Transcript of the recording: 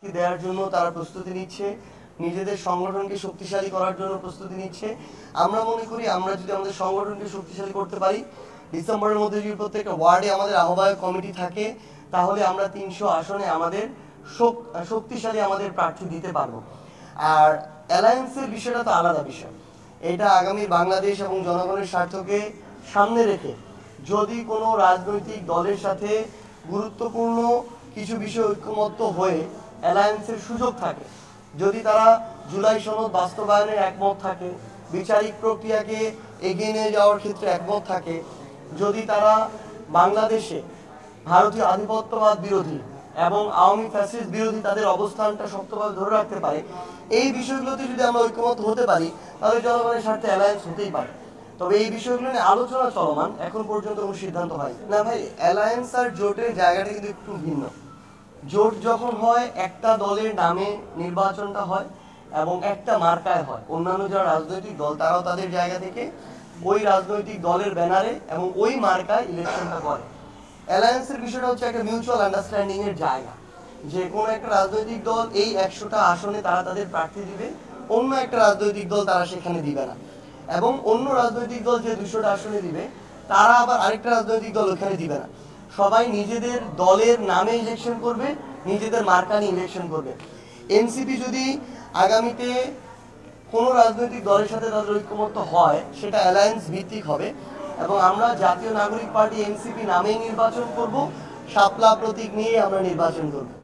দেওয়ার জন্য তারা প্রস্তুতি নিচ্ছে, নিজেদের সংগঠনকে শক্তিশালী করার জন্য প্রস্তুতি নিচ্ছে। আমরা মনে করি আমরা যদি আমাদের সংগঠনকে শক্তিশালী করতে পারি, ডিসেম্বরের মধ্যে যদি প্রত্যেকটা ওয়ার্ডে আমাদের আহ্বায়ক কমিটি থাকে, তাহলে আমরা 300 আসনে আমাদের শক্তিশালী আমাদের প্রার্থী দিতে পারবো। আর অ্যালায়েন্সের বিষয়টা তো আলাদা বিষয়। এটা আগামী বাংলাদেশ এবং জনগণের স্বার্থকে সামনে রেখে যদি কোনো রাজনৈতিক দলের সাথে গুরুত্বপূর্ণ কিছু বিষয় ঐক্যমত্য হয়ে অ্যালায়েন্সের সুযোগ থাকে, যদি তারা জুলাই সনদ বাস্তবায়নের একমত থাকে, বিচারিক প্রক্রিয়াকে এগিয়ে নিয়ে যাওয়ার ক্ষেত্রে একমত থাকে, যদি তারা বাংলাদেশে ভারতীয় আধিপত্যবাদ বিরোধী এবং আওয়ামী ফ্যাসিস্ট বিরোধী তাদের অবস্থানটা শক্তভাবে ধরে রাখতে পারে, এই বিষয়গুলোতে যদি আমরা ঐক্যমত হতে পারি, তাহলে জনগণের স্বার্থে অ্যালায়েন্স হতেই পারে। তবে এই বিষয়গুলো নিয়ে আলোচনা চলমান, এখন পর্যন্ত কোনো সিদ্ধান্ত হয়নি। না ভাই, অ্যালায়েন্স আর জোটের জায়গাটা কিন্তু একটু ভিন্ন। জোট যখন হয় একটা দলের নামে নির্বাচনটা হয় এবং একটা মার্কায় হয়, অন্যান্য যারা রাজনৈতিক দল তারাও তাদের জায়গা থেকে ওই রাজনৈতিক দলের ব্যানারে এবং ওই মার্কায় ইলেকশনটা করে। অ্যালায়েন্সের বিষয়টা হচ্ছে একটা মিউচুয়াল আন্ডারস্ট্যান্ডিং এর জায়গা, যে কোনো একটা রাজনৈতিক দল এই 100টা আসনে তারা তাদের প্রার্থী দিবে, অন্য একটা রাজনৈতিক দল তারা সেখানে দিবে না, এবং অন্য রাজনৈতিক দল যে 200টা আসনে দিবে তারা আবার আরেকটা রাজনৈতিক দল ওখানে দিবে না। সবাই নিজেদের দলের নামে ইলেকশন করবে, নিজেদের মার্কা নিয়ে ইলেকশন করবে। এনসিপি যদি আগামীতে কোনো রাজনৈতিক দলের সাথে তাদের ঐক্যমত্য হয়, সেটা অ্যালায়েন্স ভিত্তিক হবে এবং আমরা জাতীয় নাগরিক পার্টি এনসিপি নামেই নির্বাচন করব, শাপলা প্রতীক নিয়ে আমরা নির্বাচন করব।